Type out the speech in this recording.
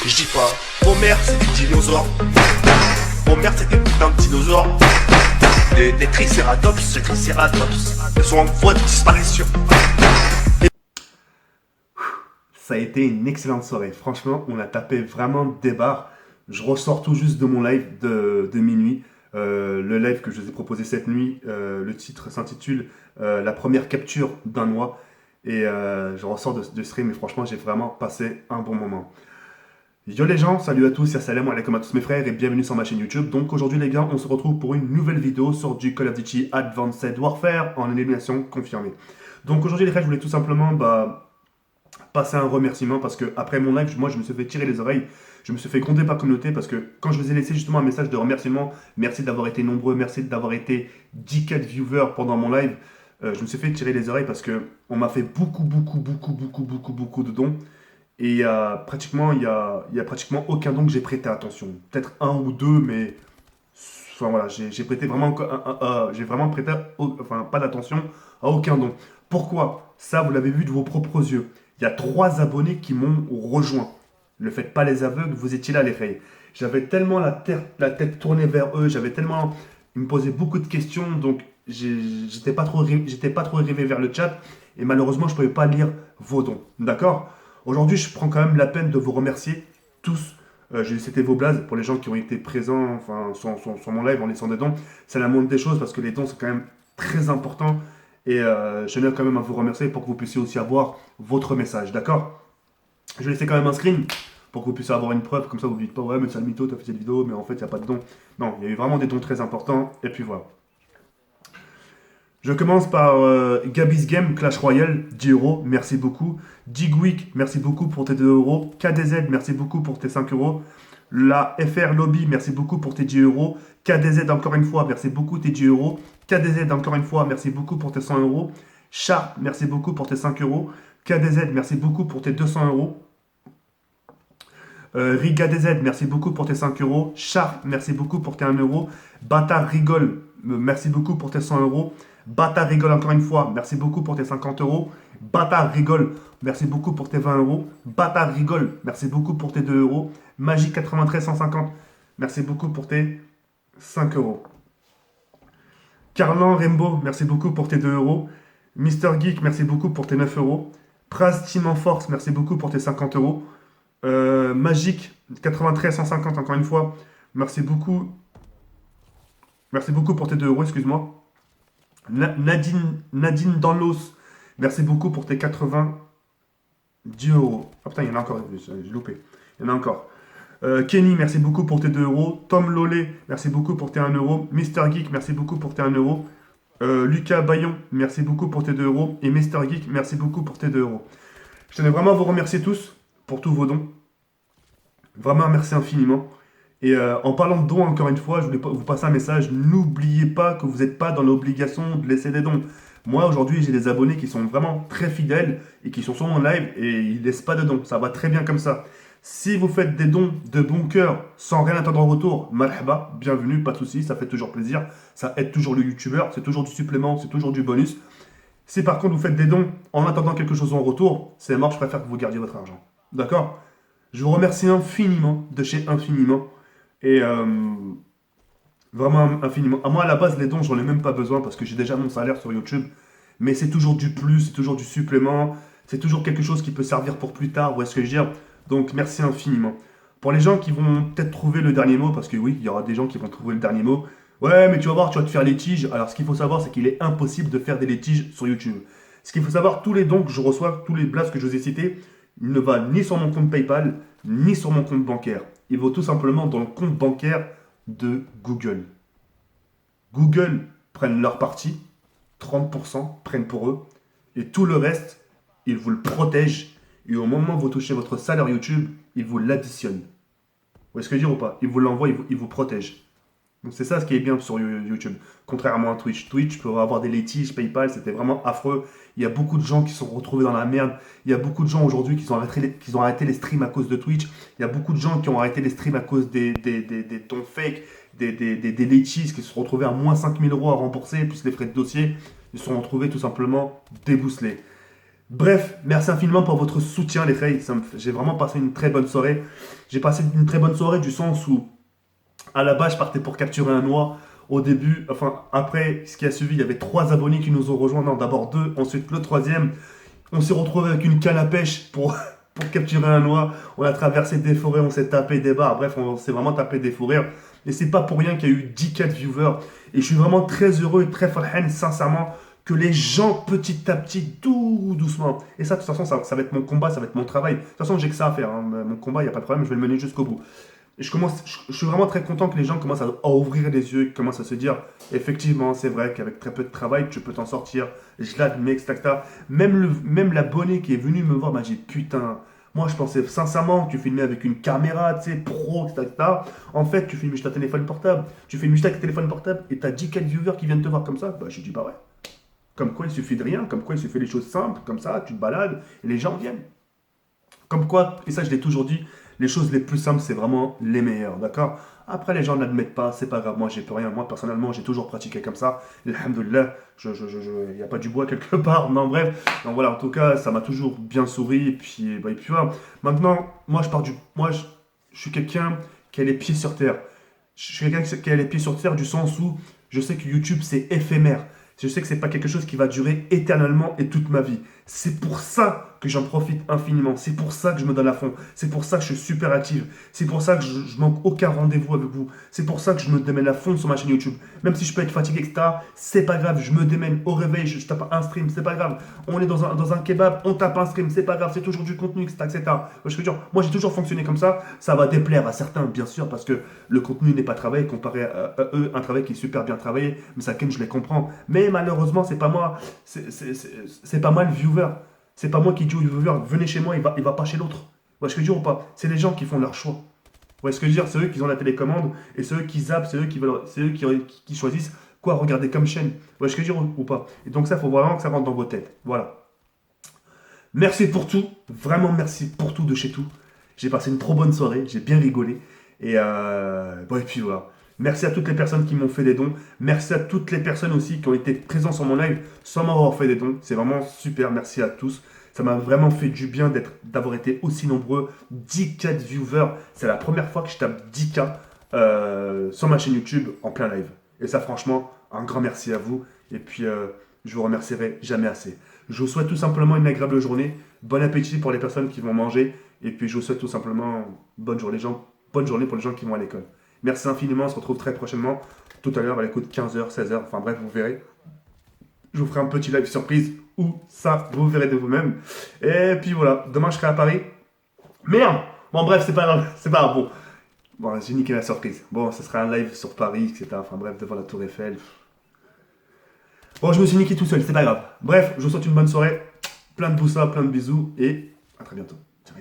Je dis pas, Homer c'est des dinosaures. Homer c'est des putains de dinosaures. Des tricératops, ces tricératops, ils sont en voie de disparition. Ça a été une excellente soirée. Franchement, on a tapé vraiment des barres. Je ressors tout juste de mon live de minuit. Le live que je vous ai proposé cette nuit, le titre s'intitule La première capture d'un mois. Et je ressors de stream et franchement, j'ai vraiment passé un bon moment. Yo les gens, salut à tous, salam alaikum à tous mes frères et bienvenue sur ma chaîne YouTube. Donc aujourd'hui les gars, on se retrouve pour une nouvelle vidéo sur du Call of Duty Advanced Warfare en élimination confirmée. Donc aujourd'hui les gars, je voulais tout simplement passer un remerciement parce que après mon live, moi je me suis fait tirer les oreilles, je me suis fait gronder par communauté parce que quand je vous ai laissé justement un message de remerciement, merci d'avoir été nombreux, merci d'avoir été 10K viewers pendant mon live, je me suis fait tirer les oreilles parce que on m'a fait beaucoup de dons. Et il y a pratiquement aucun don que j'ai prêté attention. Peut-être un ou deux, mais enfin, voilà, j'ai prêté vraiment, j'ai vraiment prêté pas d'attention à aucun don. Pourquoi? Ça, vous l'avez vu de vos propres yeux. Il y a 3 abonnés qui m'ont rejoint. Ne faites pas les aveugles, vous étiez là les filles. J'avais tellement la tête tournée vers eux, ils me posaient beaucoup de questions, donc j'étais pas trop arrivé vers le chat, et malheureusement je ne pouvais pas lire vos dons. D'accord? Aujourd'hui, je prends quand même la peine de vous remercier tous. C'était vos blazes pour les gens qui ont été présents sur mon live en laissant des dons. C'est la moindre des choses parce que les dons, c'est quand même très important. Et je tiens quand même à vous remercier pour que vous puissiez aussi avoir votre message. D'accord? Je vais laisser quand même un screen pour que vous puissiez avoir une preuve. Comme ça, vous ne dites pas, ouais, mais c'est le mytho, tu as fait cette vidéo, mais en fait, il n'y a pas de dons. Non, il y a eu vraiment des dons très importants. Et puis voilà. Je commence par Gabby's Game, Clash Royale, 10 euros, merci beaucoup. Digweek, merci beaucoup pour tes 2 euros. KDZ, merci beaucoup pour tes 5 euros. La FR Lobby, merci beaucoup pour tes 10 euros. KDZ, encore une fois, merci beaucoup tes 10 euros. KDZ, encore une fois, merci beaucoup pour tes 100 euros. Sharp, merci beaucoup pour tes 5 euros. KDZ, merci beaucoup pour tes 200 euros. Riga DZ, merci beaucoup pour tes 5 euros. Sharp, merci beaucoup pour tes 1 euro. Bâtard Rigole, merci beaucoup pour tes 100 euros. Bâtard Rigole encore une fois, merci beaucoup pour tes 50 euros. Bâtard Rigole, merci beaucoup pour tes 20 euros. Bâtard Rigole, merci beaucoup pour tes 2 euros. Magique 93 150, merci beaucoup pour tes 5 euros. Carlan Rainbow, merci beaucoup pour tes 2 euros. Mister Geek, merci beaucoup pour tes 9 euros. Praz Team en Force, merci beaucoup pour tes 50 euros. Magique 93 150 encore une fois, merci beaucoup. Merci beaucoup pour tes 2 euros, excuse-moi. Nadine dans l'os, merci beaucoup pour tes 90 euros. Ah putain, il y en a encore, j'ai loupé. Il y en a encore. Kenny, merci beaucoup pour tes 2 euros. Tom Lollet, merci beaucoup pour tes 1 euro. Mister Geek, merci beaucoup pour tes 1 euro. Lucas Bayon, merci beaucoup pour tes 2 euros. Et Mister Geek, merci beaucoup pour tes 2 euros. Je tenais vraiment à vous remercier tous pour tous vos dons. Vraiment, merci infiniment. Et en parlant de dons, encore une fois, je voulais vous passer un message. N'oubliez pas que vous n'êtes pas dans l'obligation de laisser des dons. Moi, aujourd'hui, j'ai des abonnés qui sont vraiment très fidèles et qui sont sur mon live et ils ne laissent pas de dons. Ça va très bien comme ça. Si vous faites des dons de bon cœur sans rien attendre en retour, marhaba, bienvenue, pas de souci, ça fait toujours plaisir. Ça aide toujours le youtubeur, c'est toujours du supplément, c'est toujours du bonus. Si par contre vous faites des dons en attendant quelque chose en retour, c'est mort, je préfère que vous gardiez votre argent. D'accord? Je vous remercie infiniment, de chez infiniment. Et vraiment infiniment. À moi, à la base, les dons, j'en ai même pas besoin parce que j'ai déjà mon salaire sur YouTube. Mais c'est toujours du plus, c'est toujours du supplément. C'est toujours quelque chose qui peut servir pour plus tard. Vous voyez ce que je veux dire? Donc, merci infiniment. Pour les gens qui vont peut-être trouver le dernier mot, parce que oui, il y aura des gens qui vont trouver le dernier mot. Ouais, mais tu vas voir, tu vas te faire les tiges. Alors, ce qu'il faut savoir, c'est qu'il est impossible de faire des litiges sur YouTube. Ce qu'il faut savoir, tous les dons que je reçois, tous les blasts que je vous ai cités, il ne va ni sur mon compte PayPal, ni sur mon compte bancaire. Il va tout simplement dans le compte bancaire de Google. Google prennent leur partie, 30% prennent pour eux, et tout le reste, ils vous le protègent, et au moment où vous touchez votre salaire YouTube, ils vous l'additionnent. Vous voyez ce que je veux dire ou pas? Ils vous l'envoient, ils vous protègent. Donc c'est ça ce qui est bien sur YouTube. Contrairement à Twitch. Twitch peut avoir des litiges, PayPal, c'était vraiment affreux. Il y a beaucoup de gens qui se sont retrouvés dans la merde. Il y a beaucoup de gens aujourd'hui qui ont arrêté les streams à cause de Twitch. Il y a beaucoup de gens qui ont arrêté les streams à cause des dons fake, des litiges, qui se sont retrouvés à moins 5000 euros à rembourser, plus les frais de dossier. Ils se sont retrouvés tout simplement débousselés. Bref, merci infiniment pour votre soutien, les frères. J'ai vraiment passé une très bonne soirée. J'ai passé une très bonne soirée du sens où, à la base, je partais pour capturer un noix. Au début, enfin, après, ce qui a suivi, il y avait 3 abonnés qui nous ont rejoints. Non, d'abord 2, ensuite le troisième. On s'est retrouvé avec une canne à pêche pour capturer un noix. On a traversé des forêts, on s'est tapé des barres. Bref, on s'est vraiment tapé des fous rires. Et c'est pas pour rien qu'il y a eu 10K de viewers. Et je suis vraiment très heureux et très farhan, sincèrement, que les gens, petit à petit, tout doucement. Et ça, de toute façon, ça va être mon combat, ça va être mon travail. De toute façon, j'ai que ça à faire, hein. Mon combat, il n'y a pas de problème, je vais le mener jusqu'au bout. Et je suis vraiment très content que les gens commencent à ouvrir les yeux, commencent à se dire, effectivement, c'est vrai qu'avec très peu de travail, tu peux t'en sortir. Je l'admets, etc. Même l'abonné qui est venu me voir m'a dit, putain, moi je pensais sincèrement que tu filmais avec une caméra, tu sais, pro, etc. En fait, tu filmes juste un téléphone portable. Tu filmes juste avec un téléphone portable et t'as 10 4 viewers qui viennent te voir comme ça. Bah, j'ai dit, bah ouais. Comme quoi, il suffit de rien, comme quoi, il suffit des choses simples, comme ça, tu te balades et les gens viennent. Comme quoi, et ça je l'ai toujours dit, les choses les plus simples, c'est vraiment les meilleures, d'accord? Après, les gens ne l'admettent pas, c'est pas grave, moi j'ai plus rien. Moi, personnellement, j'ai toujours pratiqué comme ça. Alhamdoulilah, il n'y a pas du bois quelque part. Non, bref. Donc voilà, en tout cas, ça m'a toujours bien souri. Et puis voilà. Maintenant, je suis quelqu'un qui a les pieds sur terre. Je suis quelqu'un qui a les pieds sur terre du sens où je sais que YouTube, c'est éphémère. Je sais que c'est pas quelque chose qui va durer éternellement et toute ma vie. C'est pour ça que j'en profite infiniment. C'est pour ça que je me donne à fond. C'est pour ça que je suis super active. C'est pour ça que je manque aucun rendez-vous avec vous. C'est pour ça que je me démène à fond sur ma chaîne YouTube. Même si je peux être fatigué, etc. C'est pas grave. Je me démène au réveil. Je tape un stream. C'est pas grave. On est dans un kebab. On tape un stream. C'est pas grave. C'est toujours du contenu, etc. Je veux dire, moi, j'ai toujours fonctionné comme ça. Ça va déplaire à certains, bien sûr, parce que le contenu n'est pas travaillé comparé à eux. Un travail qui est super bien travaillé. Mais ça, je les comprends. Mais malheureusement, c'est pas moi. C'est pas moi le viewer. C'est pas moi qui dis au viewer, venez chez moi, il va pas chez l'autre. Vous voyez ce que je veux dire ou pas? C'est les gens qui font leur choix. Vous voyez ce que je veux dire? C'est eux qui ont la télécommande et c'est eux qui zappent, c'est eux qui choisissent quoi regarder comme chaîne. Vous voyez ce que je veux dire ou pas? Et donc ça, il faut vraiment que ça rentre dans vos têtes. Voilà. Merci pour tout. Vraiment merci pour tout de chez tout. J'ai passé une trop bonne soirée, j'ai bien rigolé. Et puis voilà. Merci à toutes les personnes qui m'ont fait des dons. Merci à toutes les personnes aussi qui ont été présentes sur mon live sans m'avoir fait des dons. C'est vraiment super. Merci à tous. Ça m'a vraiment fait du bien d'avoir été aussi nombreux. 10K de viewers. C'est la première fois que je tape 10K sur ma chaîne YouTube en plein live. Et ça, franchement, un grand merci à vous. Et puis, je vous remercierai jamais assez. Je vous souhaite tout simplement une agréable journée. Bon appétit pour les personnes qui vont manger. Et puis, je vous souhaite tout simplement bonne journée pour les gens qui vont à l'école. Merci infiniment, on se retrouve très prochainement, tout à l'heure à l'écoute 15h, 16h, enfin bref, vous verrez. Je vous ferai un petit live surprise, ou ça, vous verrez de vous-même. Et puis voilà, demain je serai à Paris. Merde. Bon bref, c'est pas grave, Bon, j'ai niqué la surprise. Bon, ce sera un live sur Paris, etc. Enfin bref, devant la Tour Eiffel. Bon, je me suis niqué tout seul, c'est pas grave. Bref, je vous souhaite une bonne soirée, plein de poussas, plein de bisous, et à très bientôt. Ciao,